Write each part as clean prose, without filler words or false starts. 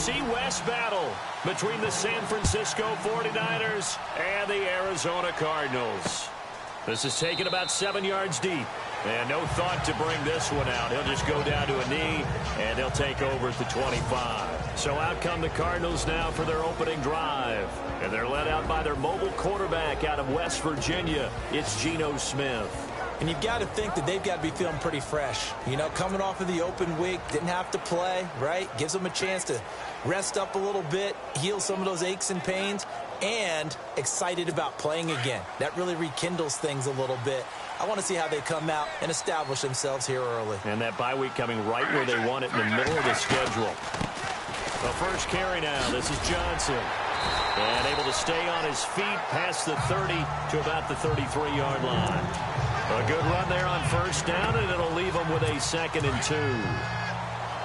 NFC West battle between the San Francisco 49ers and the Arizona Cardinals. This is taken about 7 yards deep. And no thought to bring this one out. He'll just go down to a knee, and he'll take over at the 25. So out come the Cardinals now for their opening drive. And they're led out by their mobile quarterback out of West Virginia. It's Geno Smith. And you've got to think that they've got to be feeling pretty fresh. You know, coming off of the open week, didn't have to play, right? Gives them a chance to rest up a little bit, heal some of those aches and pains, and excited about playing again. That really rekindles things a little bit. I want to see how they come out and establish themselves here early. And that bye week coming right where they want it in the middle of the schedule. The first carry now. This is Johnson. And able to stay on his feet past the 30 to about the 33-yard line. A good run there on first down, and it'll leave him with a 2nd and 2.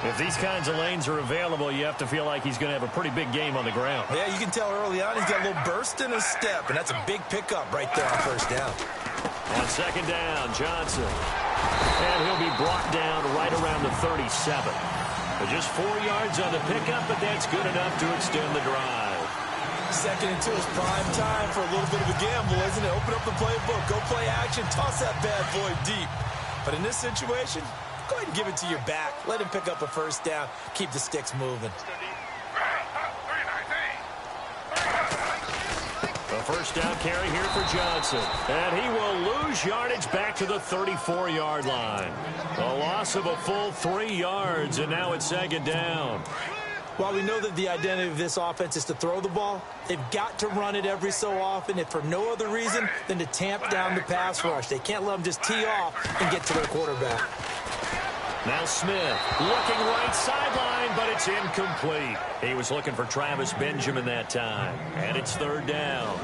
If these kinds of lanes are available, you have to feel like he's going to have a pretty big game on the ground. Yeah, you can tell early on he's got a little burst in his step, and that's a big pickup right there on first down. On 2nd down, Johnson. And he'll be brought down right around the 37. But just 4 yards on the pickup, but that's good enough to extend the drive. 2nd and 2 is prime time for a little bit of a gamble, isn't it? Open up the playbook, go play action, toss that bad boy deep. But in this situation, go ahead and give it to your back. Let him pick up a first down. Keep the sticks moving. A first down carry here for Johnson. And he will lose yardage back to the 34-yard line. A loss of a full 3 yards, and now it's 2nd down. While we know that the identity of this offense is to throw the ball, they've got to run it every so often, if for no other reason than to tamp down the pass rush. They can't let them just tee off and get to their quarterback. Now Smith looking right sideline, but it's incomplete. He was looking for Travis Benjamin that time. And it's 3rd down.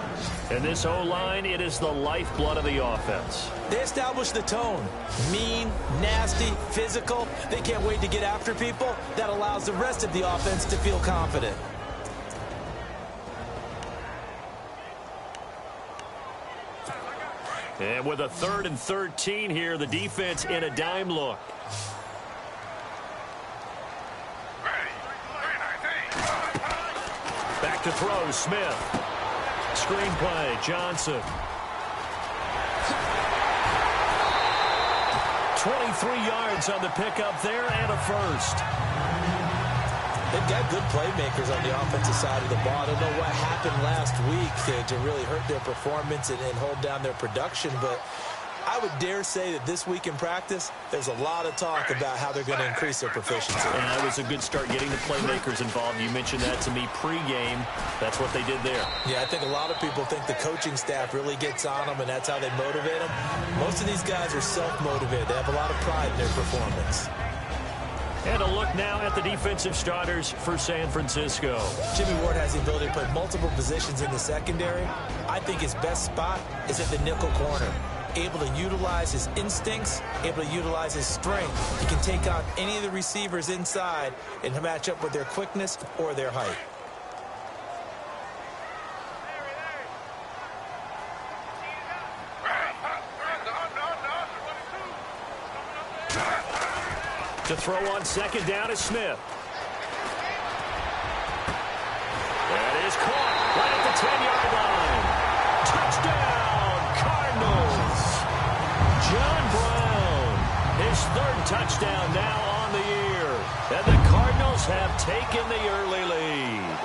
And this O-line, it is the lifeblood of the offense. They establish the tone. Mean, nasty, physical. They can't wait to get after people. That allows the rest of the offense to feel confident. And with a 3rd and 13 here, the defense in a dime look. Back to throw, Smith. Screenplay, Johnson. 23 yards on the pickup there and a first. They've got good playmakers on the offensive side of the ball. I don't know what happened last week to really hurt their performance and hold down their production, but I would dare say that this week in practice, there's a lot of talk about how they're going to increase their proficiency. And it was a good start getting the playmakers involved. You mentioned that to me pregame. That's what they did there. Yeah, I think a lot of people think the coaching staff really gets on them, and that's how they motivate them. Most of these guys are self-motivated. They have a lot of pride in their performance. And a look now at the defensive starters for San Francisco. Jimmy Ward has the ability to play multiple positions in the secondary. I think his best spot is at the nickel corner. Able to utilize his instincts, able to utilize his strength. He can take on any of the receivers inside and match up with their quickness or their height. To throw on 2nd down is Smith. That is caught right at the 10-yard line. Touchdown, Cardinals. John Brown, his 3rd touchdown now on the year. And the Cardinals have taken the early lead.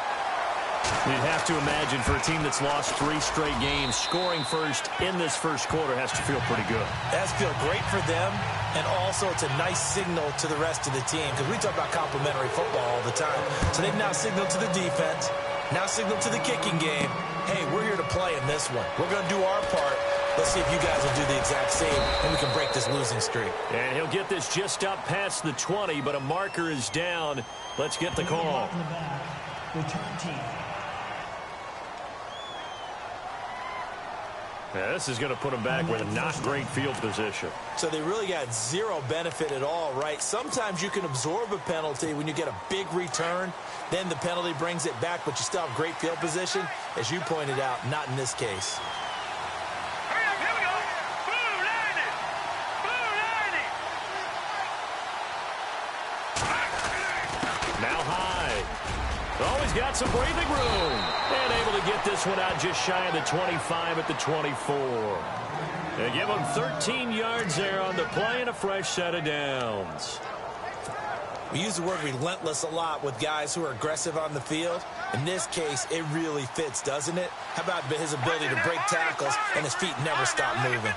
You'd have to imagine for a team that's lost 3 straight games, scoring first in this first quarter has to feel pretty good. That's feel great for them, and also it's a nice signal to the rest of the team, because we talk about complementary football all the time. So they've now signaled to the defense, now signaled to the kicking game, hey, we're here to play in this one. We're going to do our part. Let's see if you guys will do the exact same, and we can break this losing streak. And he'll get this just up past the 20, but a marker is down. Let's get the call. Return team. Yeah, this is going to put them back with a not great field position. So they really got zero benefit at all, right? Sometimes you can absorb a penalty when you get a big return. Then the penalty brings it back, but you still have great field position. As you pointed out, not in this case. Now high. Oh, he's got some breathing room. And able to get this one out just shy of the 25 at the 24. They give him 13 yards there on the play and a fresh set of downs. We use the word relentless a lot with guys who are aggressive on the field. In this case, it really fits, doesn't it? How about his ability to break tackles and his feet never stop moving?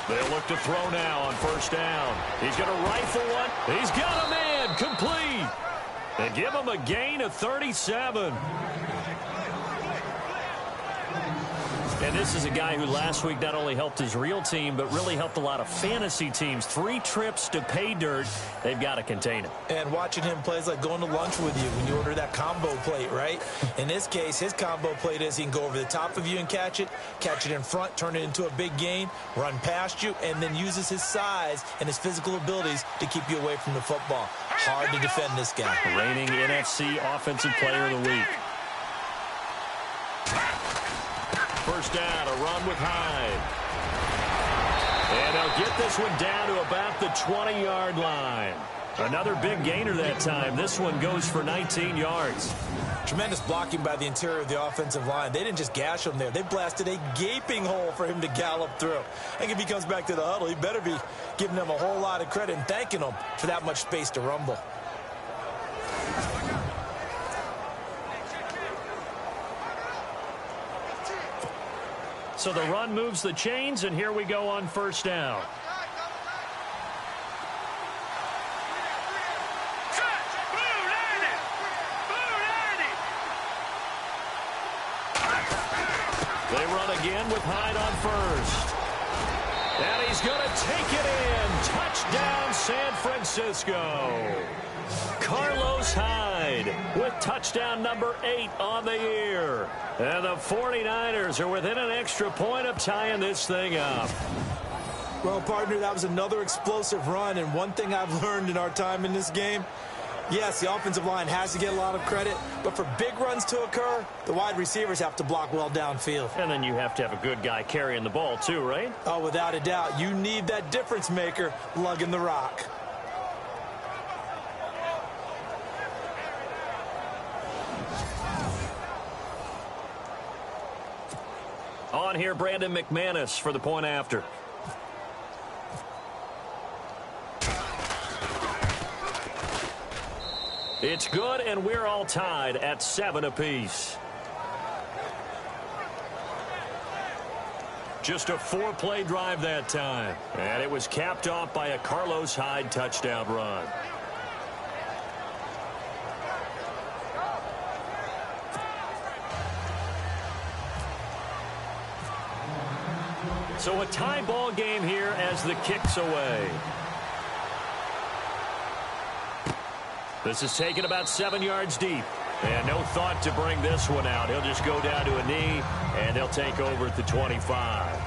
They'll look to throw now on first down. He's going to rifle one. He's got a man complete. They give him a gain of 37. And this is a guy who last week not only helped his real team, but really helped a lot of fantasy teams. 3 trips to pay dirt. They've got to contain him. And watching him play is like going to lunch with you when you order that combo plate, right? In this case, his combo plate is he can go over the top of you and catch it in front, turn it into a big gain, run past you, and then uses his size and his physical abilities to keep you away from the football. Hard to defend this guy. Reigning NFC Offensive Player of the Week. First down, a run with Hyde. And they'll get this one down to about the 20-yard line. Another big gainer that time. This one goes for 19 yards. Tremendous blocking by the interior of the offensive line. They didn't just gash him there. They blasted a gaping hole for him to gallop through. I think if he comes back to the huddle, he better be giving them a whole lot of credit and thanking them for that much space to rumble. So the run moves the chains, and here we go on first down. They run again with Hyde on first. And he's going to take it in. Touchdown, San Francisco. Carlos Hyde with touchdown number 8 on the year. And the 49ers are within an extra point of tying this thing up. Well, partner, that was another explosive run, and one thing I've learned in our time in this game, yes, the offensive line has to get a lot of credit, but for big runs to occur, the wide receivers have to block well downfield. And then you have to have a good guy carrying the ball too, right? Oh, without a doubt. You need that difference maker lugging the rock. On here, Brandon McManus for the point after. It's good, and we're all tied at 7 apiece. Just a 4-play drive that time. And it was capped off by a Carlos Hyde touchdown run. So a tie ball game here as the kick's away. This is taken about 7 yards deep. And no thought to bring this one out. He'll just go down to a knee, and they'll take over at the 25.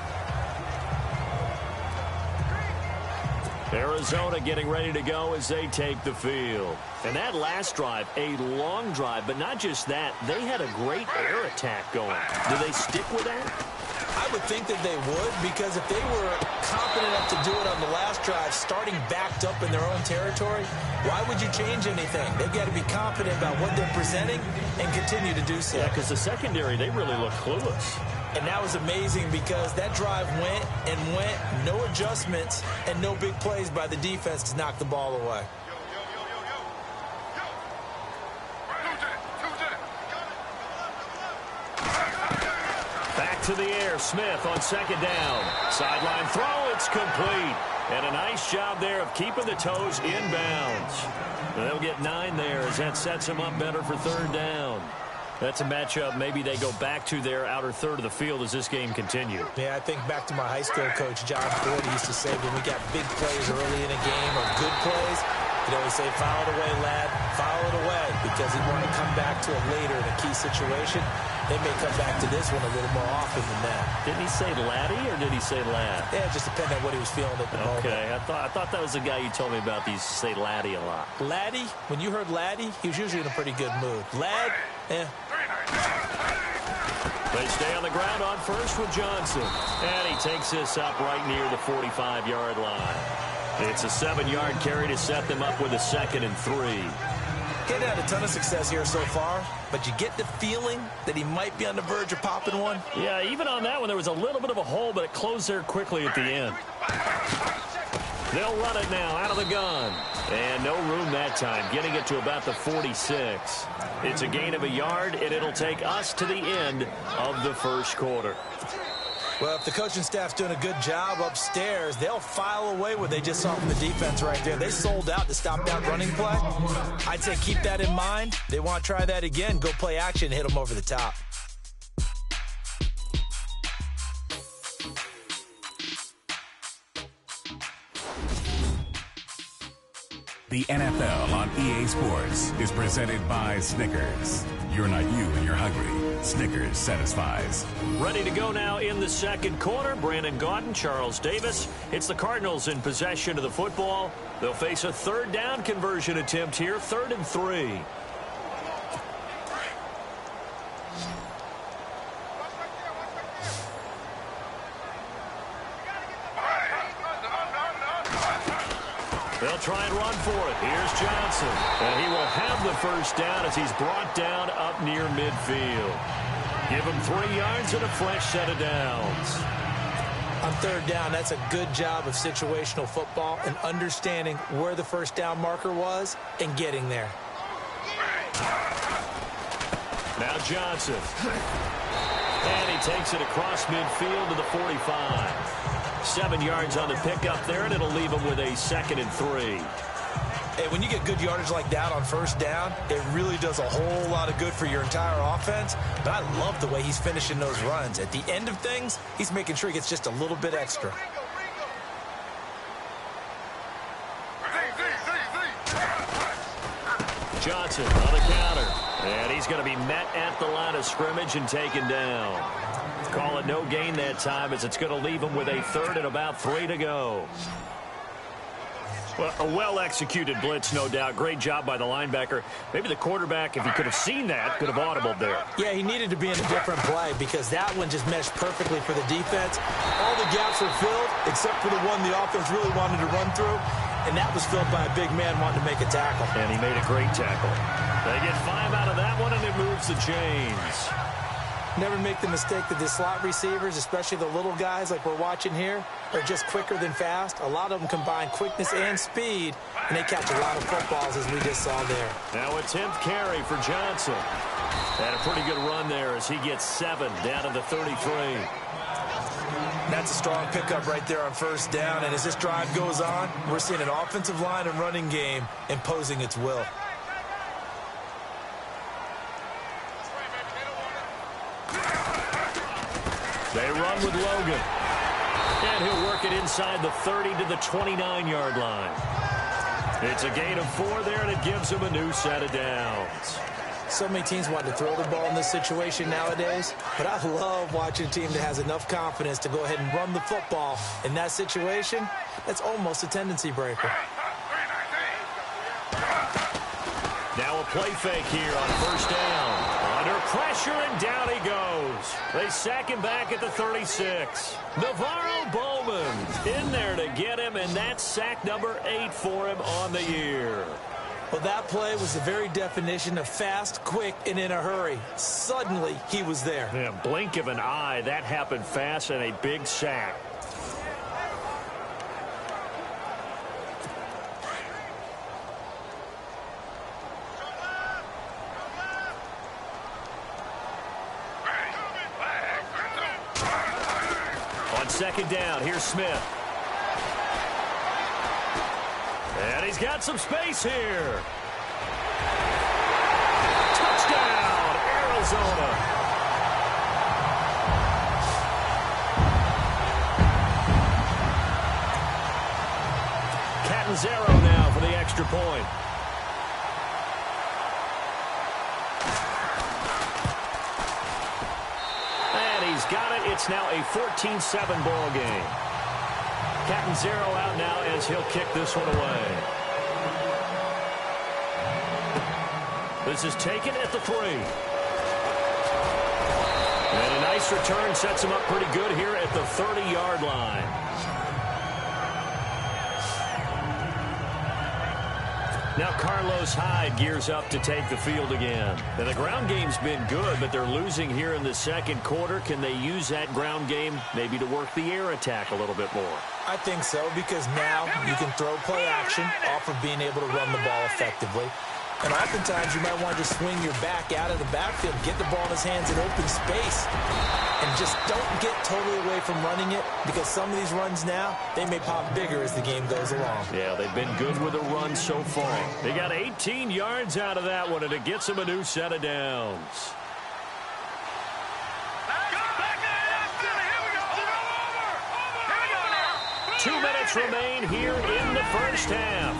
Arizona getting ready to go as they take the field. And that last drive, a long drive, but not just that. They had a great air attack going. Do they stick with that? I would think that they would, because if they were confident enough to do it on the last drive, starting backed up in their own territory, why would you change anything? They've got to be confident about what they're presenting and continue to do so. Yeah, because the secondary, they really look clueless. And that was amazing because that drive went and went, no adjustments, and no big plays by the defense to knock the ball away. Back to the air, Smith on second down. Sideline throw, it's complete. And a nice job there of keeping the toes inbounds. They'll get 9 there as that sets them up better for third down. That's a matchup maybe they go back to their outer third of the field as this game continues. Yeah, I think back to my high school coach, John Ford, used to say when we got big plays early in a game or good plays, he'd always say, foul it away, lad, foul it away, because he wanted to come back to it later in a key situation. They may come back to this one a little more often than that. Didn't he say laddie or did he say lad? Yeah, it just depended on what he was feeling at the moment. Okay, I thought that was the guy you told me about that used to say laddie a lot. Laddie, when you heard laddie, he was usually in a pretty good mood. Lad, The They stay on the ground on first with Johnson. And he takes this up right near the 45-yard line. It's a 7-yard carry to set them up with a 2nd and 3. He's had a ton of success here so far, but you get the feeling that he might be on the verge of popping one. Yeah, even on that one, there was a little bit of a hole, but it closed there quickly at the end. They'll run it now out of the gun. And no room that time, getting it to about the 46. It's a gain of a yard, and it'll take us to the end of the first quarter. Well, if the coaching staff's doing a good job upstairs, they'll file away what they just saw from the defense right there. They sold out to stop that running play. I'd say keep that in mind. They want to try that again. Go play action, hit them over the top. The NFL on EA Sports is presented by Snickers. You're not you when you're hungry. Snickers satisfies. Ready to go now in the second quarter. Brandon Gaudin, Charles Davis. It's the Cardinals in possession of the football. They'll face a 3rd down conversion attempt here, 3rd and 3. They'll try and run for it. Here's Johnson. And he will have the first down as he's brought down up near midfield. Give him 3 yards and a fresh set of downs. On 3rd down, that's a good job of situational football and understanding where the first down marker was and getting there. Now Johnson. And he takes it across midfield to the 45. 7 yards on the pickup there, and it'll leave him with a 2nd and 3. Hey, when you get good yardage like that on first down, it really does a whole lot of good for your entire offense. But I love the way he's finishing those runs. At the end of things, he's making sure he gets just a little bit extra. Johnson on the counter. And he's going to be met at the line of scrimmage and taken down. Call it no gain that time as it's going to leave him with a 3rd and about 3 to go. Well, a well-executed blitz, no doubt. Great job by the linebacker. Maybe the quarterback, if he could have seen that, could have audibled there. Yeah, he needed to be in a different play because that one just meshed perfectly for the defense. All the gaps were filled except for the one the offense really wanted to run through, and that was filled by a big man wanting to make a tackle. And he made a great tackle. They get 5 out of that one, and it moves the chains. Never make the mistake that the slot receivers, especially the little guys like we're watching here, are just quicker than fast. A lot of them combine quickness and speed, and they catch a lot of footballs as we just saw there. Now a 10th carry for Johnson. And a pretty good run there as he gets 7 down to the 33. That's a strong pickup right there on first down, and as this drive goes on, we're seeing an offensive line and running game imposing its will. They run with Logan. And he'll work it inside the 30 to the 29-yard line. It's a gain of 4 there, and it gives him a new set of downs. So many teams want to throw the ball in this situation nowadays, but I love watching a team that has enough confidence to go ahead and run the football. In that situation, that's almost a tendency breaker. Now a play fake here on first down. Under pressure, and down he goes. They sack him back at the 36. Navarro Bowman in there to get him, and that's sack number 8 for him on the year. Well, that play was the very definition of fast, quick, and in a hurry. Suddenly, he was there. Yeah, blink of an eye. That happened fast, and a big sack. On second down, here's Smith. And he's got some space here. Touchdown, Arizona. Catanzaro now for the extra point. And he's got it. It's now a 14-7 ball game. Catanzaro out now as he'll kick this one away. This is taken at the 3. And a nice This return sets him up pretty good here at the 30-yard line. Now Carlos Hyde gears up to take the field again. And the ground game's been good, but they're losing here in the second quarter. Can they use that ground game maybe to work the air attack a little bit more? I think so, because now you can throw play action off of being able to run the ball effectively. And oftentimes you might want to just swing your back out of the backfield, get the ball in his hands in open space, and just don't get totally away from running it, because some of these runs now, they may pop bigger as the game goes along. Yeah, they've been good with a run so far. They got 18 yards out of that one, and it gets them a new set of downs. Two minutes remain here in the first half.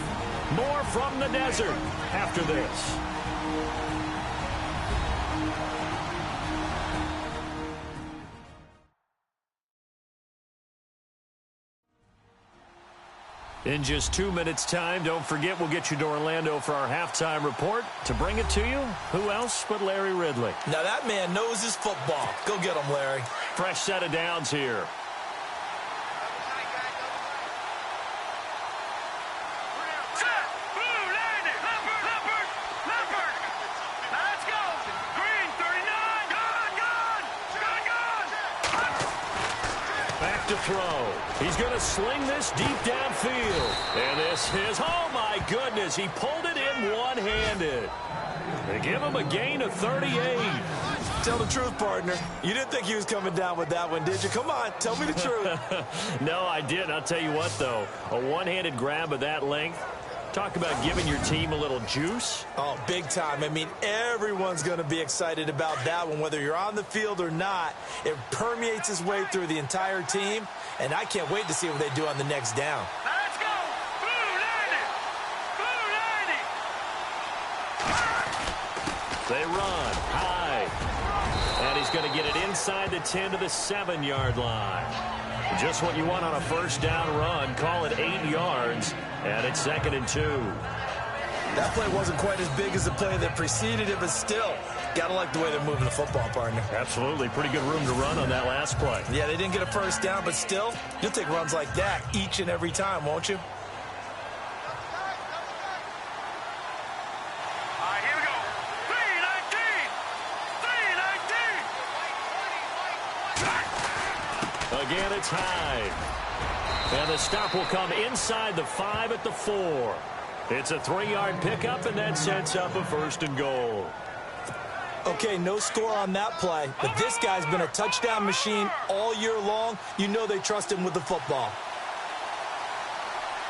More from the desert after this. In just 2 minutes' time, don't forget we'll get you to Orlando for our halftime report. To bring it to you, who else but Larry Ridley? Now that man knows his football. Go get him, Larry. Fresh set of downs here. To throw. He's going to sling this deep downfield. And this is, oh my goodness, he pulled it in one-handed. They give him a gain of 38. Tell the truth, partner. You didn't think he was coming down with that one, did you? Come on, tell me the truth. No, I didn't. I'll tell you what, though. A one-handed grab of that length. Talk about giving your team a little juice. Oh, big time. I mean, everyone's going to be excited about that one, whether you're on the field or not. It permeates its way through the entire team, and I can't wait to see what they do on the next down. Let's go! Blue 90! Blue 90! They run high. And he's going to get it inside the 10 to the 7-yard line. Just what you want on a first down run. Call it 8 yards. And it's 2nd and 2. That play wasn't quite as big as the play that preceded it, but still, got to like the way they're moving the football, partner. Absolutely. Pretty good room to run on that last play. Yeah, they didn't get a first down, but still, you'll take runs like that each and every time, won't you? All right, here we go. 3-19! 3-19! Again, it's Hyde. And the stop will come inside the 5 at the 4. It's a 3-yard pickup, and that sets up a 1st and goal. Okay, no score on that play, but this guy's been a touchdown machine all year long. You know they trust him with the football.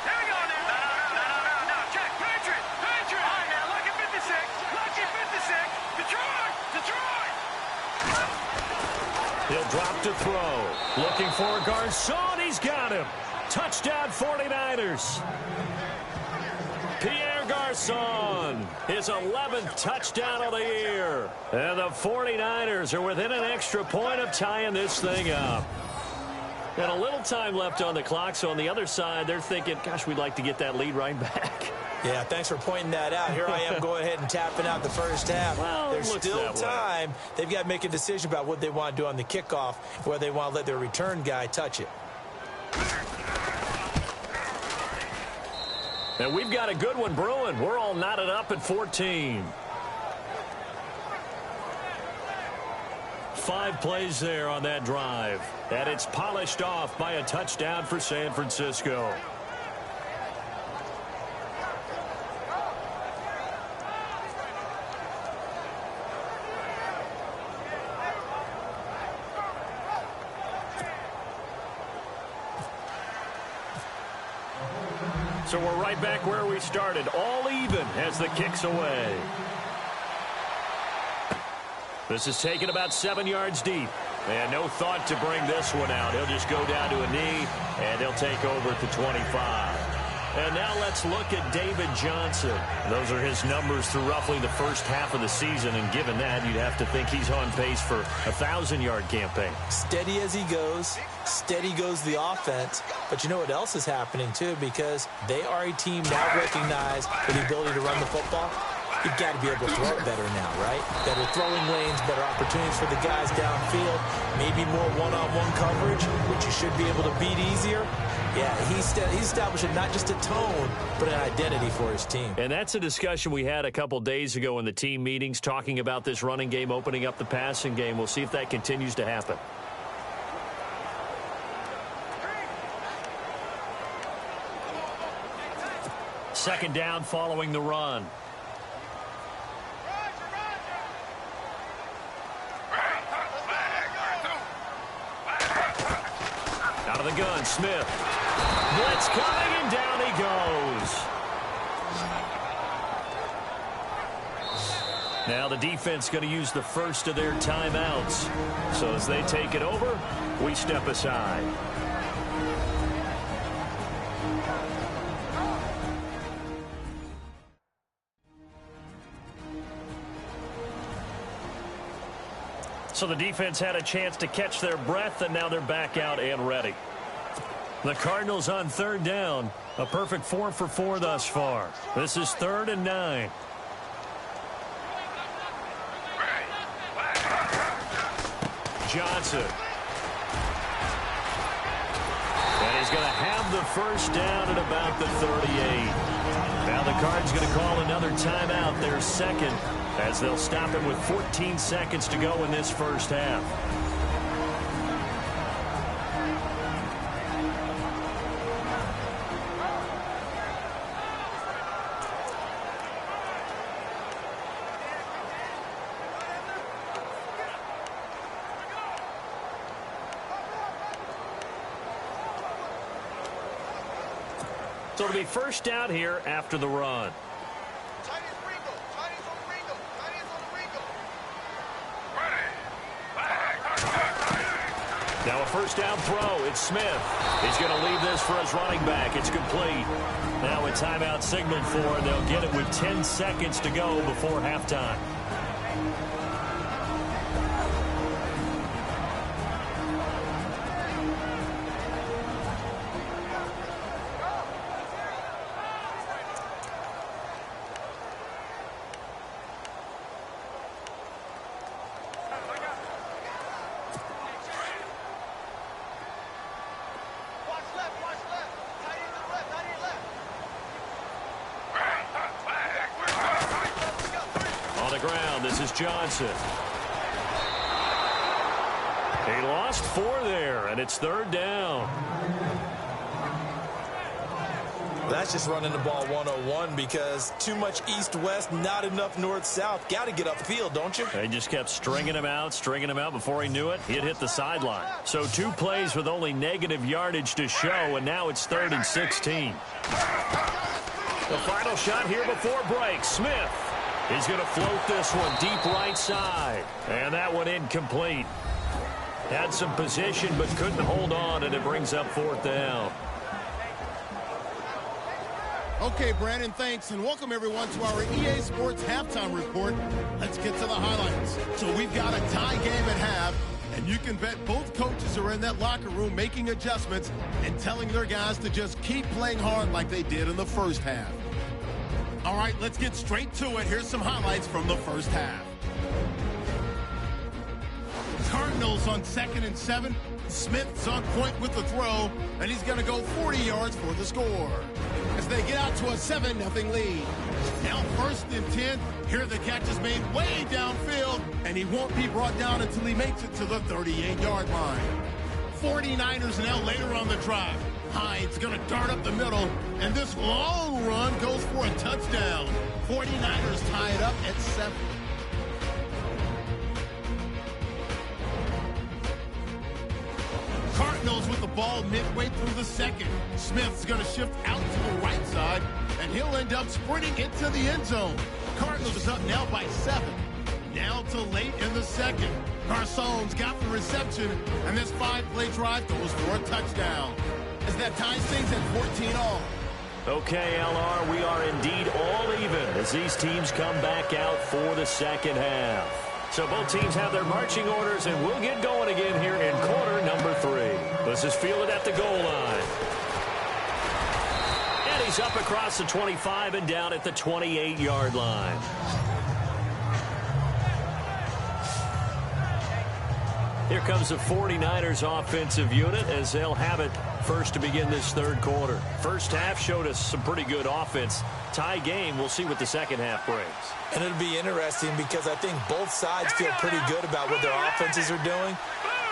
Here we go now. No. Check. Patriot. All right, now, lucky 56. Lucky 56. Detroit. He'll drop to throw. Looking for Garcon. He's got him. Touchdown 49ers. Pierre Garcon, his 11th touchdown of the year. And the 49ers are within an extra point of tying this thing up. And a little time left on the clock, so on the other side, they're thinking, gosh, we'd like to get that lead right back. Yeah, thanks for pointing that out. Here I am going ahead and tapping out the first half. Well, there's still time. They've got to make a decision about what they want to do on the kickoff, whether they want to let their return guy touch it. And we've got a good one brewing. We're all knotted up at 14. 5 plays there on that drive. And it's polished off by a touchdown for San Francisco. So we're right back where we started, all even as the kick's away. This is taken about 7 yards deep. And no thought to bring this one out. He'll just go down to a knee, and they'll take over at the 25. And now let's look at David Johnson. Those are his numbers through roughly the first half of the season, and given that, you'd have to think he's on pace for a 1,000-yard campaign. Steady as he goes. Steady goes the offense. But you know what else is happening, too, because they are a team now recognized for the ability to run the football. You've got to be able to throw it better now, right? Better throwing lanes, better opportunities for the guys downfield, maybe more one-on-one coverage, which you should be able to beat easier. Yeah, he's establishing not just a tone, but an identity for his team. And that's a discussion we had a couple days ago in the team meetings, talking about this running game, opening up the passing game. We'll see if that continues to happen. Second down following the run. Out of the gun, Smith. Blitz coming, and down he goes. Now the defense going to use the first of their timeouts. So as they take it over, we step aside. So the defense had a chance to catch their breath, and now they're back out and ready. The Cardinals on third down. A perfect 4 for 4 thus far. This is 3rd and 9. Johnson. And he's going to have the first down at about the 38. Now the Cards going to call another timeout, their second, as they'll stop it with 14 seconds to go in this first half. So it'll be first down here after the run. Now a first down throw. It's Smith. He's going to leave this for his running back. It's complete. Now a timeout signaled for, and they'll get it with 10 seconds to go before halftime. This is Johnson. He lost 4 there, and it's 3rd down. That's just running the ball 101 because too much east-west, not enough north-south. Got to get upfield, don't you? They just kept stringing him out. Before he knew it, he'd hit the sideline. So 2 plays with only negative yardage to show, and now it's 3rd and 16. The final shot here before break. Smith. He's going to float this one deep right side. And that one incomplete. Had some position but couldn't hold on, and it brings up 4th down. Okay, Brandon, thanks, and welcome everyone to our EA Sports Halftime Report. Let's get to the highlights. So we've got a tie game at half, and you can bet both coaches are in that locker room making adjustments and telling their guys to just keep playing hard like they did in the first half. All right, let's get straight to it. Here's some highlights from the first half. Cardinals on 2nd and 7. Smith's on point with the throw, and he's going to go 40 yards for the score as they get out to a 7-0 lead. Now 1st and 10. Here the catch is made way downfield, and he won't be brought down until he makes it to the 38-yard line. 49ers now later on the drive. Hyde's going to dart up the middle, and this long run goes for a touchdown. 49ers tie it up at 7. Cardinals with the ball midway through the second. Smith's going to shift out to the right side, and he'll end up sprinting into the end zone. Cardinals is up now by 7. Now to late in the second. Garcon's got the reception, and this 5-play drive goes for a touchdown. As that ties things at 14-all. Okay, LR, we are indeed all even as these teams come back out for the second half. So both teams have their marching orders, and we'll get going again here in quarter number 3. This is fielded at the goal line. And he he's up across the 25 and down at the 28-yard line. Here comes the 49ers offensive unit as they'll have it first to begin this third quarter. First half showed us some pretty good offense. Tie game, we'll see what the second half brings. And it'll be interesting because I think both sides feel pretty good about what their offenses are doing.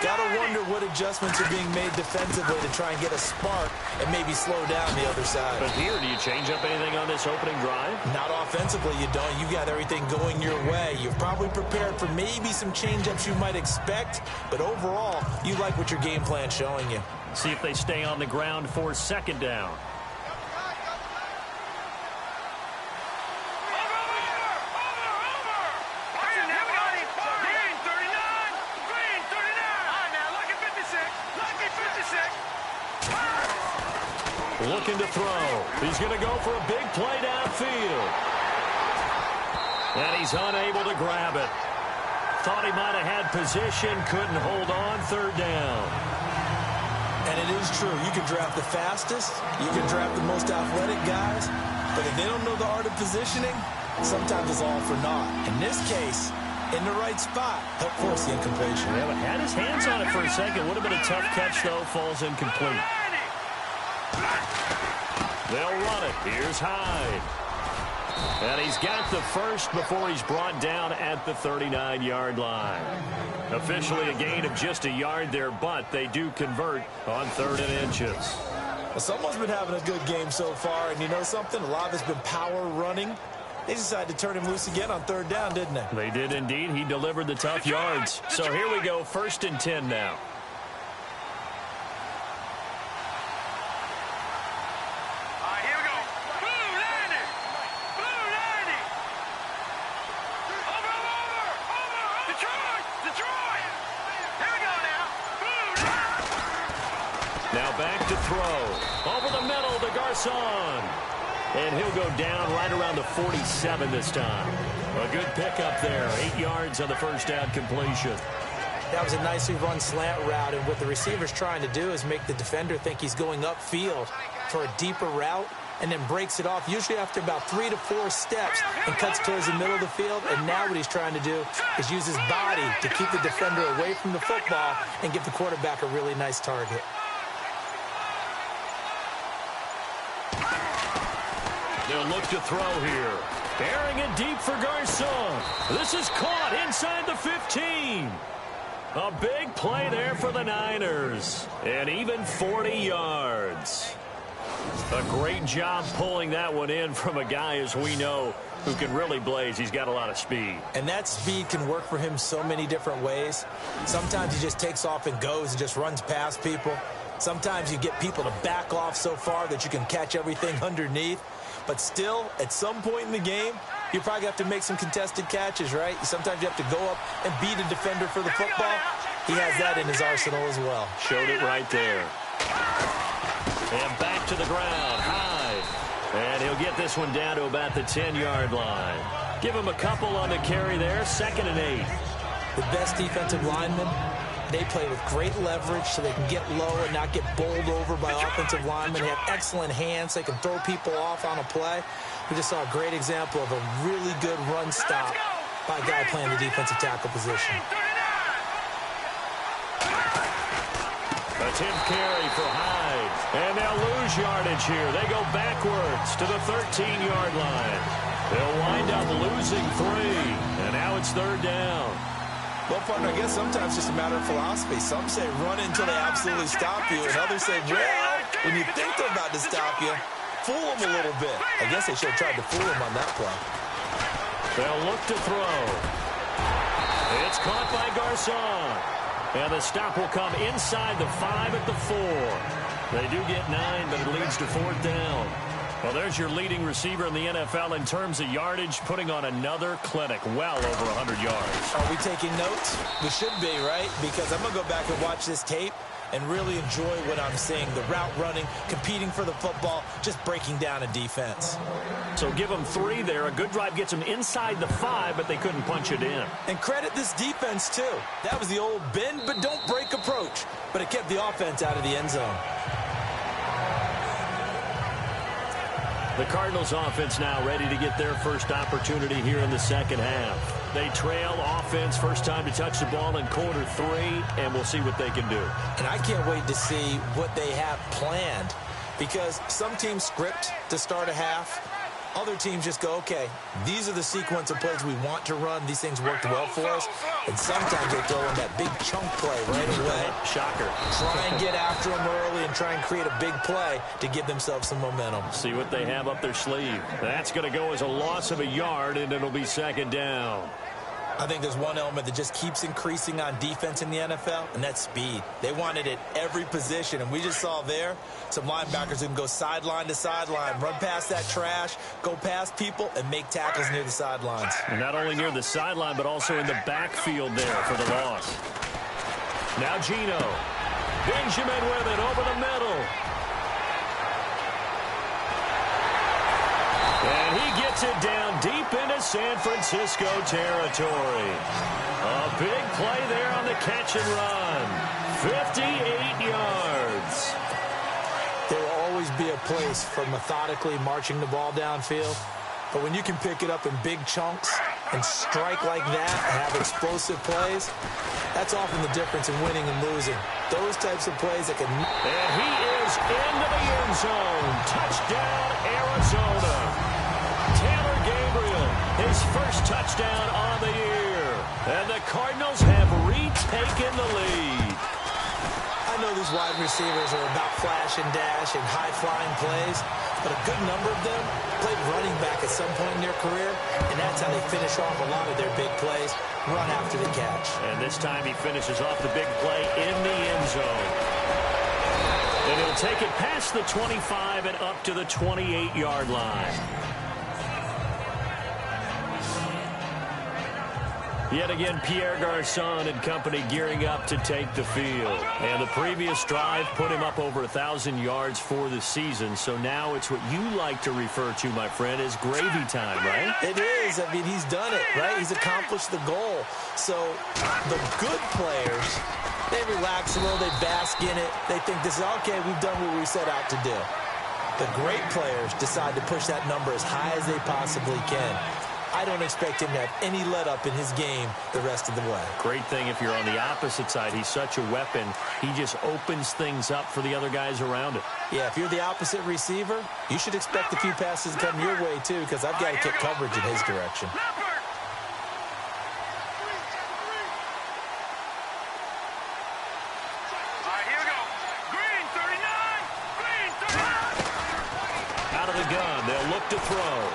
Got to wonder what adjustments are being made defensively to try and get a spark and maybe slow down the other side. But here, do you change up anything on this opening drive? Not offensively, you don't. You got everything going your way. You've probably prepared for maybe some change-ups you might expect, but overall, you like what your game plan's showing you. See if they stay on the ground for second down. Looking to throw. He's going to go for a big play downfield. And he's unable to grab it. Thought he might have had position, couldn't hold on, third down. And it is true. You can draft the fastest. You can draft the most athletic guys. But if they don't know the art of positioning, sometimes it's all for naught. In this case, in the right spot, help force the incompletion. Yeah, but had his hands on it for a second. Would have been a tough catch, though. Falls incomplete. They'll run it. Here's Hyde. And he's got the first before he's brought down at the 39-yard line. Officially a gain of just a yard there, but they do convert on 3rd and inches. Well, someone's been having a good game so far, and you know something? A lot of it's been power running. They decided to turn him loose again on 3rd down, didn't they? They did indeed. He delivered the tough yards. So here we go, 1st and 10 now. Over the middle to Garcon. And he'll go down right around the 47 this time. A good pickup there. 8 yards on the first down completion. That was a nicely run slant route, and what the receiver's trying to do is make the defender think he's going upfield for a deeper route and then breaks it off, usually after about 3 to 4 steps, and cuts towards the middle of the field. And now what he's trying to do is use his body to keep the defender away from the football and give the quarterback a really nice target. They'll look to throw here. Bearing it deep for Garcon. This is caught inside the 15. A big play there for the Niners. And even 40 yards. A great job pulling that one in from a guy, as we know, who can really blaze. He's got a lot of speed. And that speed can work for him so many different ways. Sometimes he just takes off and goes and just runs past people. Sometimes you get people to back off so far that you can catch everything underneath. But still, at some point in the game, you probably have to make some contested catches, right? Sometimes you have to go up and beat a defender for the football. He has that in his arsenal as well. Showed it right there. And back to the ground. Hyde. And he'll get this one down to about the 10-yard line. Give him a couple on the carry there. 2nd and 8. The best defensive linemen, they play with great leverage so they can get low and not get bowled over by offensive linemen. They have excellent hands. They can throw people off on a play. We just saw a great example of a really good run stop by a guy playing the defensive tackle position. Attempt carry for Hyde. And they'll lose yardage here. They go backwards to the 13-yard line. They'll wind up losing 3. And now it's 3rd down. Well, partner, I guess sometimes it's just a matter of philosophy. Some say run until they absolutely stop you, and others say, well, when you think they're about to stop you, fool them a little bit. I guess they should have tried to fool them on that play. They'll look to throw. It's caught by Garcon. And the stop will come inside the 5 at the 4. They do get 9, but it leads to 4th down. Well, there's your leading receiver in the NFL in terms of yardage, putting on another clinic, well over 100 yards. Are we taking notes? We should be, right? Because I'm going to go back and watch this tape and really enjoy what I'm seeing. The route running, competing for the football, just breaking down a defense. So give them 3 there. A good drive gets them inside the 5, but they couldn't punch it in. And credit this defense, too. That was the old bend but don't break approach, but it kept the offense out of the end zone. The Cardinals offense now ready to get their first opportunity here in the second half. They trail offense, first time to touch the ball in quarter 3, and we'll see what they can do. And I can't wait to see what they have planned, because some teams script to start a half. Other teams just go, okay, these are the sequence of plays we want to run. These things worked well for us. And sometimes they throw in that big chunk play right away. Shocker. Try and get after them early and try and create a big play to give themselves some momentum. See what they have up their sleeve. That's going to go as a loss of a yard, and it'll be second down. I think there's one element that just keeps increasing on defense in the NFL, and that's speed. They want it at every position, and we just saw there some linebackers who can go sideline to sideline, run past that trash, go past people, and make tackles near the sidelines. And not only near the sideline, but also in the backfield there for the loss. Now Gino. Benjamin with it over the middle. And he gets it down deep into San Francisco territory. A big play there on the catch and run. 58 yards. There will always be a place for methodically marching the ball downfield. But when you can pick it up in big chunks and strike like that and have explosive plays, that's often the difference in winning and losing. Those types of plays that can... And he is into the end zone. Touchdown, Arizona. Taylor Gabriel, his first touchdown on the year. And the Cardinals have retaken the lead. I know these wide receivers are about flash and dash and high-flying plays, but a good number of them played running back at some point in their career, and that's how they finish off a lot of their big plays, run after the catch. And this time he finishes off the big play in the end zone. And he'll take it past the 25 and up to the 28-yard line. Yet again, Pierre Garçon and company gearing up to take the field. And the previous drive put him up over 1,000 yards for the season. So now it's what you like to refer to, my friend, as gravy time, right? It is. I mean, he's done it, right? He's accomplished the goal. So the good players, they relax a little, they bask in it. They think this is, okay, we've done what we set out to do. The great players decide to push that number as high as they possibly can. I don't expect him to have any let-up in his game the rest of the way. Great thing if you're on the opposite side. He's such a weapon. He just opens things up for the other guys around him. Yeah, if you're the opposite receiver, you should expect a few passes to come your way, too, because I've got to kick coverage in his direction. Out of the gun, they'll look to throw.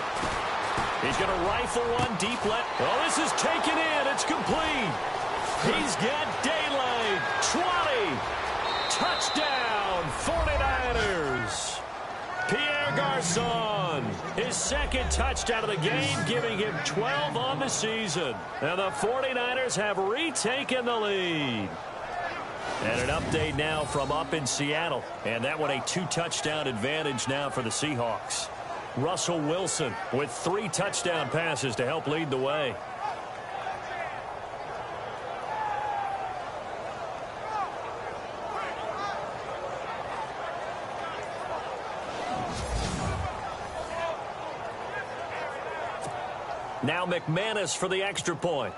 He's going to rifle one deep left. Oh, this is taken in. It's complete. He's got daylight. 20. Touchdown, 49ers. Pierre Garçon, his second touchdown of the game, giving him 12 on the season. And the 49ers have retaken the lead. And an update now from up in Seattle. And that one a 2-touchdown advantage now for the Seahawks. Russell Wilson with 3 touchdown passes to help lead the way. Now McManus for the extra point.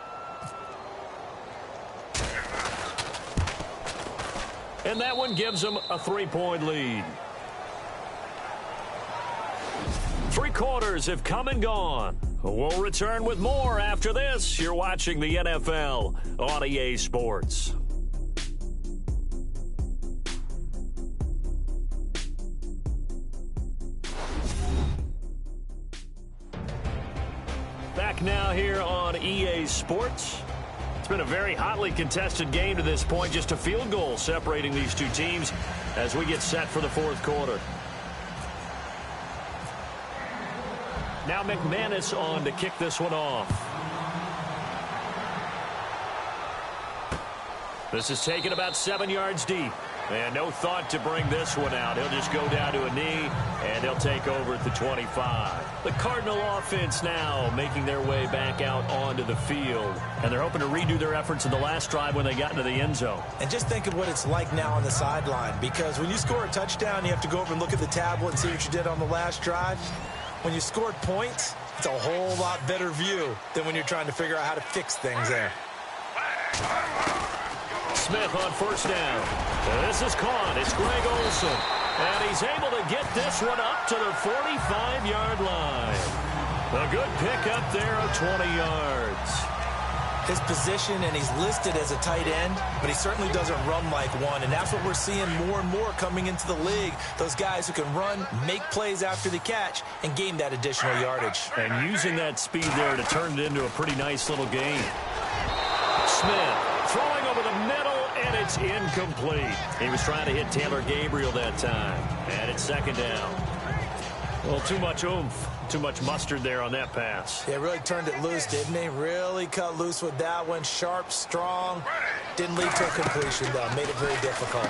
And that one gives them a 3-point lead. 3 quarters have come and gone. We'll return with more after this. You're watching the NFL on EA Sports. Back now here on EA Sports. It's been a very hotly contested game to this point. Just a field goal separating these two teams as we get set for the fourth quarter. Now McManus on to kick this one off. This is taken about 7 yards deep. And no thought to bring this one out. He'll just go down to a knee, and And they'll take over at the 25. The Cardinal offense now making their way back out onto the field. And they're hoping to redo their efforts in the last drive when they got into the end zone. And just think of what it's like now on the sideline, because when you score a touchdown, you have to go over and look at the tablet and see what you did on the last drive. When you scored points, it's a whole lot better view than when you're trying to figure out how to fix things there. Smith on first down. This is caught. It's Greg Olsen. And he's able to get this one up to the 45-yard line. A good pickup there of 20 yards. His position, and he's listed as a tight end, but he certainly doesn't run like one, and that's what we're seeing more and more coming into the league. Those guys who can run, make plays after the catch, and gain that additional yardage. And using that speed there to turn it into a pretty nice little game. Smith throwing over the middle, and it's incomplete. He was trying to hit Taylor Gabriel that time. And it's second down. Well, too much oomph, too much mustard there on that pass. Yeah, really turned it loose, didn't he? Really cut loose with that one. Sharp, strong. Didn't lead to a completion, though. Made it very difficult.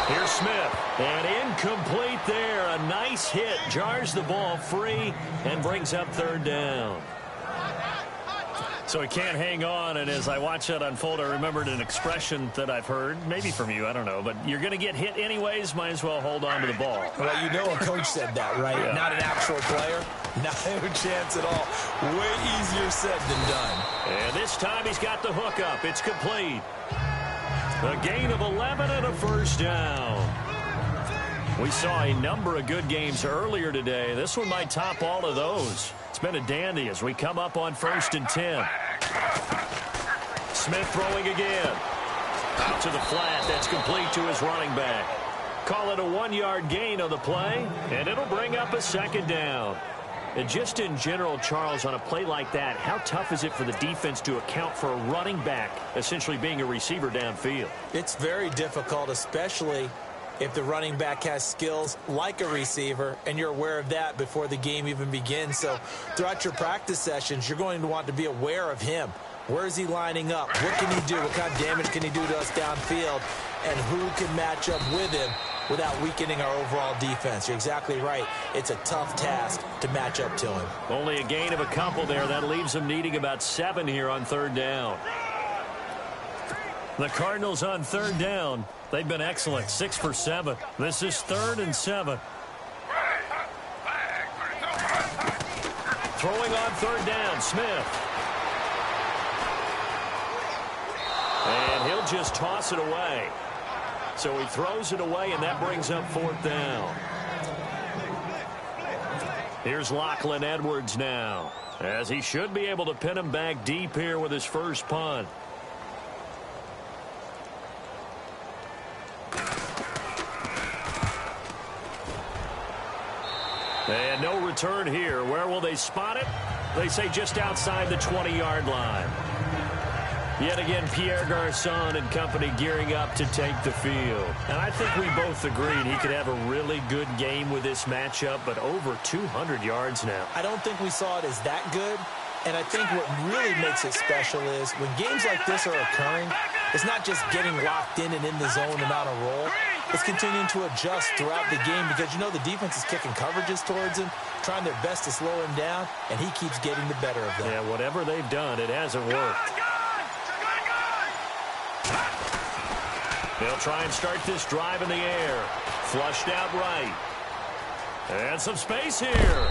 Here's Smith. And incomplete there. A nice hit. Jars the ball free and brings up third down. So he can't hang on, and as I watch that unfold, I remembered an expression that I've heard, maybe from you, I don't know, but you're going to get hit anyways, might as well hold on to the ball. Well, you know a coach said that, right? Yeah. Not an actual player. No chance at all. Way easier said than done. And this time he's got the hook up. It's complete. A gain of 11 and a first down. We saw a number of good games earlier today. This one might top all of those. It's been a dandy as we come up on 1st and 10. Smith throwing again. Out to the flat. That's complete to his running back. Call it a 1-yard gain on the play, and it'll bring up a second down. And just in general, Charles, on a play like that, how tough is it for the defense to account for a running back essentially being a receiver downfield? It's very difficult, especially if the running back has skills like a receiver, and you're aware of that before the game even begins. So throughout your practice sessions, you're going to want to be aware of him. Where is he lining up? What can he do? What kind of damage can he do to us downfield? And who can match up with him without weakening our overall defense? You're exactly right. It's a tough task to match up to him. Only a gain of a couple there. That leaves him needing about 7 here on third down. The Cardinals on third down. They've been excellent, 6 for 7. This is 3rd and 7. Throwing on third down, Smith. And he'll just toss it away. So he throws it away, and that brings up 4th down. Here's Lachlan Edwards now, as he should be able to pin him back deep here with his first punt. And no return here. Where will they spot it? They say just outside the 20-yard line. Yet again, Pierre Garçon and company gearing up to take the field. And I think we both agreed he could have a really good game with this matchup, but over 200 yards now. I don't think we saw it as that good. And I think what really makes it special is when games like this are occurring, it's not just getting locked in and in the zone and on a roll. It's continuing to adjust throughout the game because, you know, the defense is kicking coverages towards him, trying their best to slow him down, and he keeps getting the better of them. Yeah, whatever they've done, it hasn't worked. They'll try and start this drive in the air. Flushed out right. And some space here.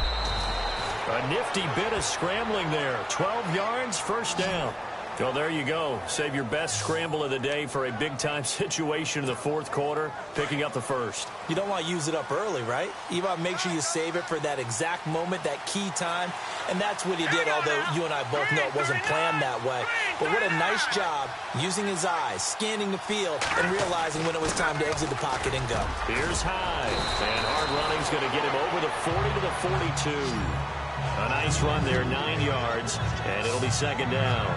A nifty bit of scrambling there. 12 yards, first down. Well, there you go. Save your best scramble of the day for a big-time situation in the 4th quarter, picking up the first. You don't want to use it up early, right? You want to make sure you save it for that exact moment, that key time. And that's what he did, although you and I both know it wasn't planned that way. But what a nice job using his eyes, scanning the field, and realizing when it was time to exit the pocket and go. Here's Hyde. And hard running's going to get him over the 40 to the 42. A nice run there, 9 yards, and it'll be second down.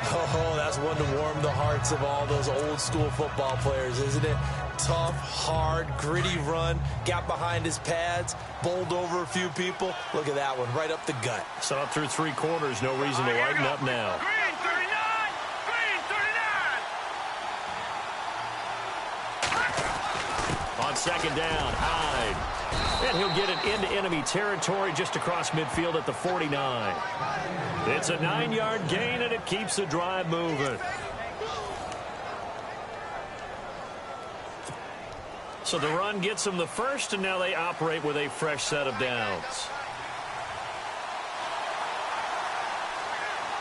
Oh, that's one to warm the hearts of all those old-school football players, isn't it? Tough, hard, gritty run, got behind his pads, bowled over a few people. Look at that one, right up the gut. So up through 3 quarters, no reason to lighten up now. Green 39! Green 39! On second down, Hyde. And And he'll get it into enemy territory just across midfield at the 49. It's a 9-yard gain, and it keeps the drive moving. So the run gets them the first, and now they operate with a fresh set of downs.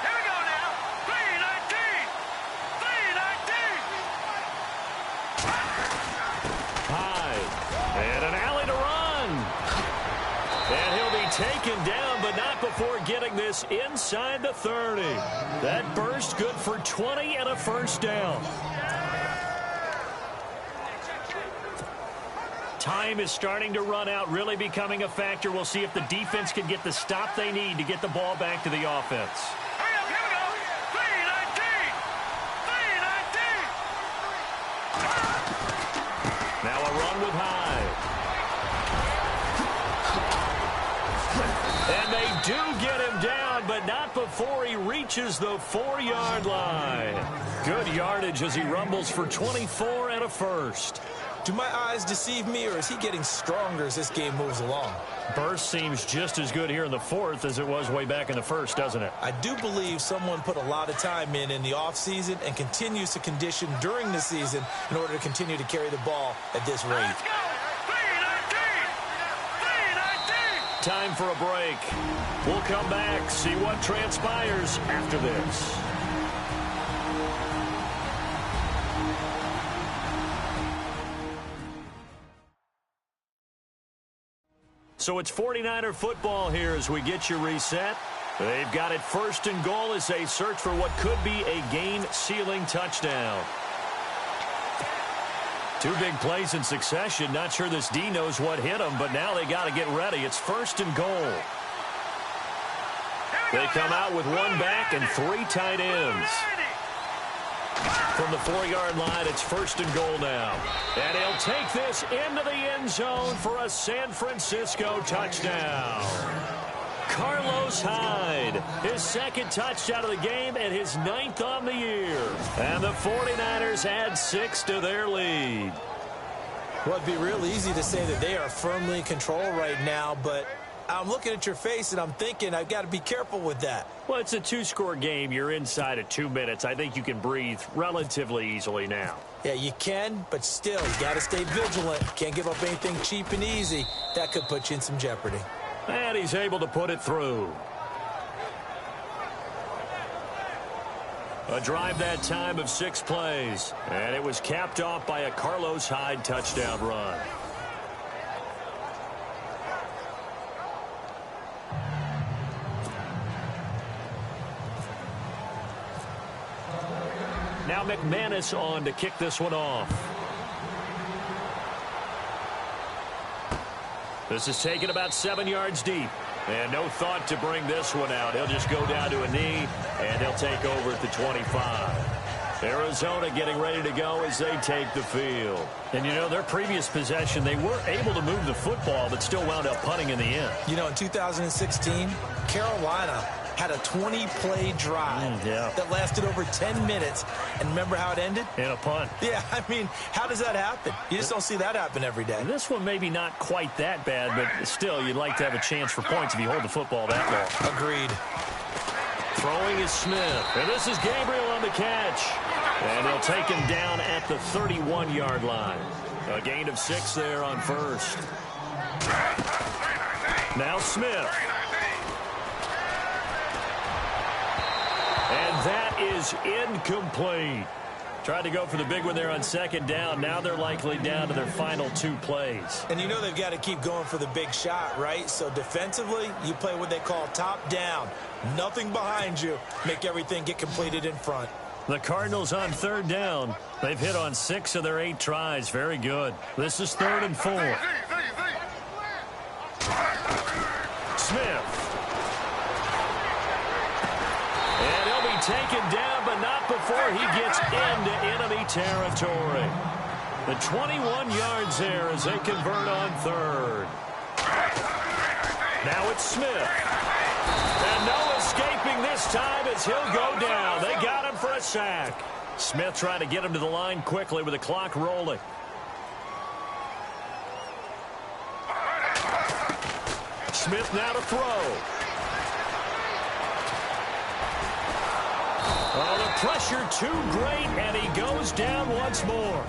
Here we go now. 3-19. 3-19. High. And an alley to run. And he'll be taken down, but not before getting this inside the 30. That burst good for 20 and a first down. Time is starting to run out, really becoming a factor. We'll see if the defense can get the stop they need to get the ball back to the offense. Hurry up, here we go. 3-19. 3-19. Now a run with Hyde. And they do get him down, but not before he reaches the 4-yard line. Good yardage as he rumbles for 24 and a first. Do my eyes deceive me, or is he getting stronger as this game moves along? Burst seems just as good here in the fourth as it was way back in the first, doesn't it? I do believe someone put a lot of time in the offseason and continues to condition during the season in order to continue to carry the ball at this rate. Let's go. 3-19. 3-19. Time for a break. We'll come back, see what transpires after this. So it's 49er football here as we get you reset. They've got it first and goal as they search for what could be a game-sealing touchdown. Two big plays in succession. Not sure this D knows what hit them, but now they got to get ready. It's first and goal. They come out with one back and 3 tight ends. From the 4-yard line, it's first and goal now. And he'll take this into the end zone for a San Francisco touchdown. Carlos Hyde, his second touchdown of the game and his 9th on the year. And the 49ers add 6 to their lead. Well, it'd be real easy to say that they are firmly in control right now, but I'm looking at your face and I'm thinking I've got to be careful with that. Well, it's a 2-score game. You're inside of 2 minutes. I think you can breathe relatively easily now. Yeah, you can, but still, you got to stay vigilant. Can't give up anything cheap and easy. That could put you in some jeopardy. And he's able to put it through. A drive that time of 6 plays. And it was capped off by a Carlos Hyde touchdown run. Now McManus on to kick this one off. This is taken about 7 yards deep. And no thought to bring this one out. He'll just go down to a knee, and he'll take over at the 25. Arizona getting ready to go as they take the field. And, you know, their previous possession, they were able to move the football, but still wound up punting in the end. You know, in 2016, Carolina had a 20-play drive that lasted over 10 minutes. And remember how it ended? In a punt. Yeah, I mean, how does that happen? You just don't see that happen every day. And this one maybe not quite that bad, but still, you'd like to have a chance for points if you hold the football that long. Agreed. Throwing is Smith. And this is Gabriel on the catch. And he'll take him down at the 31-yard line. A gain of 6 there on first. Now Smith. And that is incomplete. Tried to go for the big one there on second down. Now they're likely down to their final 2 plays. And you know they've got to keep going for the big shot, right? So defensively, you play what they call top down. Nothing behind you. Make everything get completed in front. The Cardinals on third down. They've hit on 6 of their 8 tries. Very good. This is 3rd and 4. Smith. And he'll be taken down, but not before he gets into enemy territory. The 21 yards there as they convert on 3rd. Now it's Smith. And no escaping this time as he'll go down. They got him for a sack. Smith trying to get him to the line quickly with the clock rolling. Smith now to throw. Oh, the pressure too great, and he goes down once more.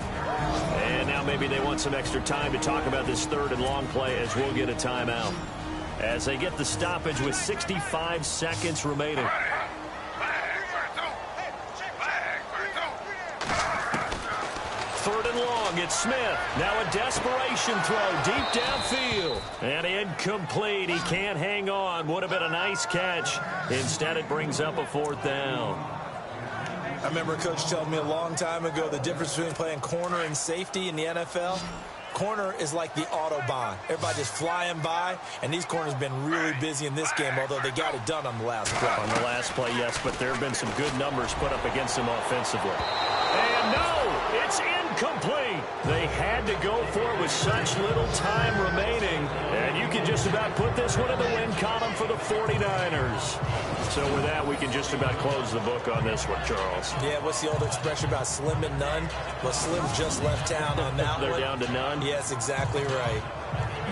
And now maybe they want some extra time to talk about this third and long play as we'll get a timeout. As they get the stoppage with 65 seconds remaining. Third and long, it's Smith. Now a desperation throw deep downfield. And incomplete. He can't hang on. Would have been a nice catch. Instead, it brings up a fourth down. I remember Coach telling me a long time ago the difference between playing corner and safety in the NFL. Corner is like the Autobahn. Everybody just flying by, and these corners have been really busy in this game, although they got it done on the last play. On the last play, yes, but there have been some good numbers put up against them offensively. And no, it's incomplete. They had to go for it with such little time remaining, and you can just about put this one in the win column for the 49ers. So with that, we can just about close the book on this one, Charles. Yeah, what's the old expression about slim and none? Well, Slim just left town on that They're one. down to none? Yes, exactly right.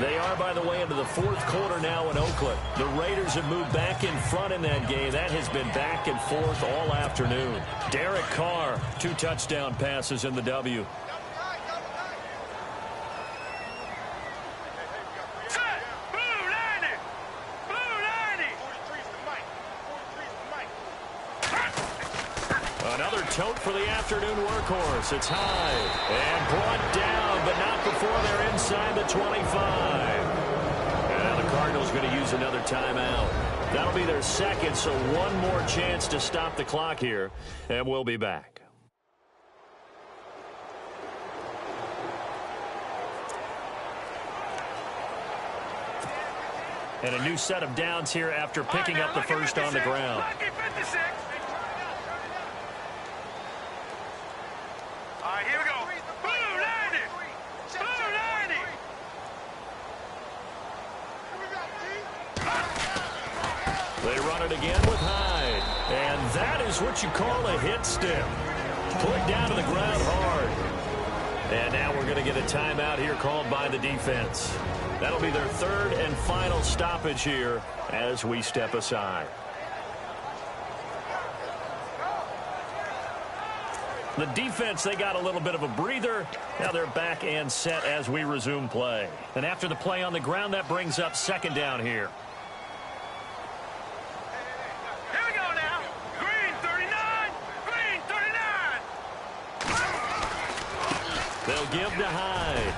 They are, by the way, into the fourth quarter now in Oakland. The Raiders have moved back in front in that game. That has been back and forth all afternoon. Derek Carr, 2 touchdown passes in the W. Another tote for the afternoon workhorse. It's high and brought down, but not before they're inside the 25. And now the Cardinals going to use another timeout. That'll be their second, so one more chance to stop the clock here, and we'll be back. And a new set of downs here after picking up the first on the ground. Here we go. Blue 90. Blue 90. They run it again with Hyde. And that is what you call a hit stick. Put down to the ground hard. And now we're going to get a timeout here called by the defense. That'll be their third and final stoppage here as we step aside. The defense, they got a little bit of a breather. Now they're back and set as we resume play. And after the play on the ground, that brings up second down here. Here we go now. Green 39. Green 39. They'll give to Hyde.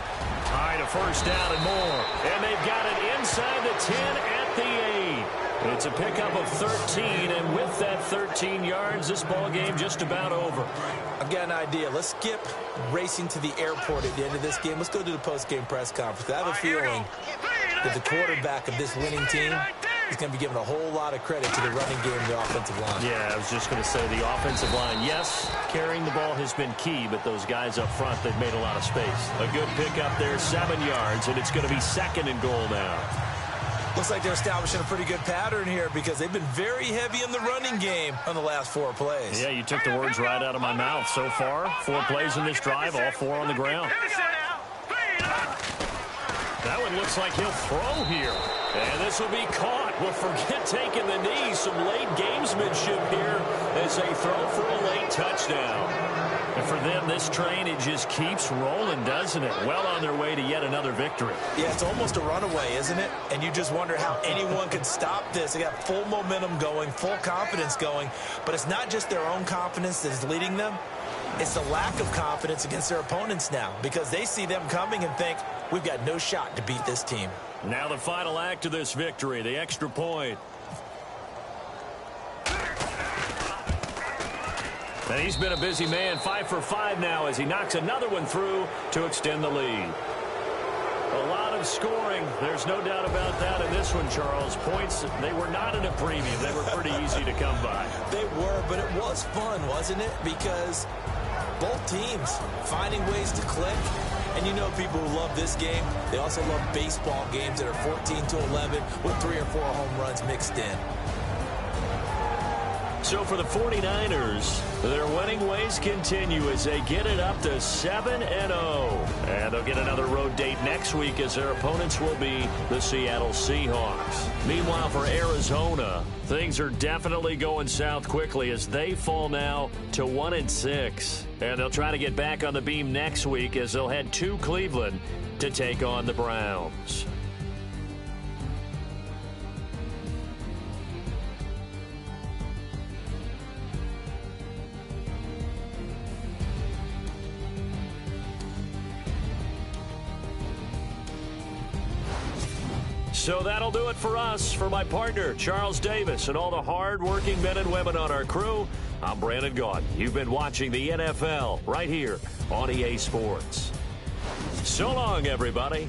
Hyde a first down and more. And they've got it inside the 10 at the 8. It's a pickup of 13, and with that 13 yards, this ball game just about over. I've got an idea. Let's skip racing to the airport at the end of this game. Let's go to the post-game press conference. I have a feeling that the quarterback of this winning team is going to be given a whole lot of credit to the running game and the offensive line. Yeah, I was just going to say the offensive line, yes, carrying the ball has been key, but those guys up front, they've made a lot of space. A good pickup there, 7 yards, and it's going to be second and goal now. Looks like they're establishing a pretty good pattern here because they've been very heavy in the running game on the last 4 plays. Yeah, you took the words right out of my mouth. So far, 4 plays in this drive, all 4 on the ground. That one looks like he'll throw here. And this will be caught. Well, forget taking the knee. Some late gamesmanship here as they throw for a late touchdown. And for them, this train, it just keeps rolling, doesn't it? Well on their way to yet another victory. Yeah, it's almost a runaway, isn't it? And you just wonder how anyone could stop this. They got full momentum going, full confidence going. But it's not just their own confidence that is leading them. It's the lack of confidence against their opponents now because they see them coming and think, we've got no shot to beat this team. Now the final act of this victory, the extra point. And he's been a busy man, 5 for 5 now as he knocks another one through to extend the lead. A lot of scoring. There's no doubt about that in this one, Charles. Points, they were not in a premium. They were pretty easy to come by. They were, but it was fun, wasn't it? Because both teams finding ways to click. And you know people who love this game, they also love baseball games that are 14-11 with 3 or 4 home runs mixed in. So for the 49ers, their winning ways continue as they get it up to 7-0. And they'll get another road date next week as their opponents will be the Seattle Seahawks. Meanwhile, for Arizona, things are definitely going south quickly as they fall now to 1-6. And they'll try to get back on the beam next week as they'll head to Cleveland to take on the Browns. So that'll do it for us. For my partner, Charles Davis, and all the hard-working men and women on our crew, I'm Brandon Gaudin. You've been watching the NFL right here on EA Sports. So long, everybody.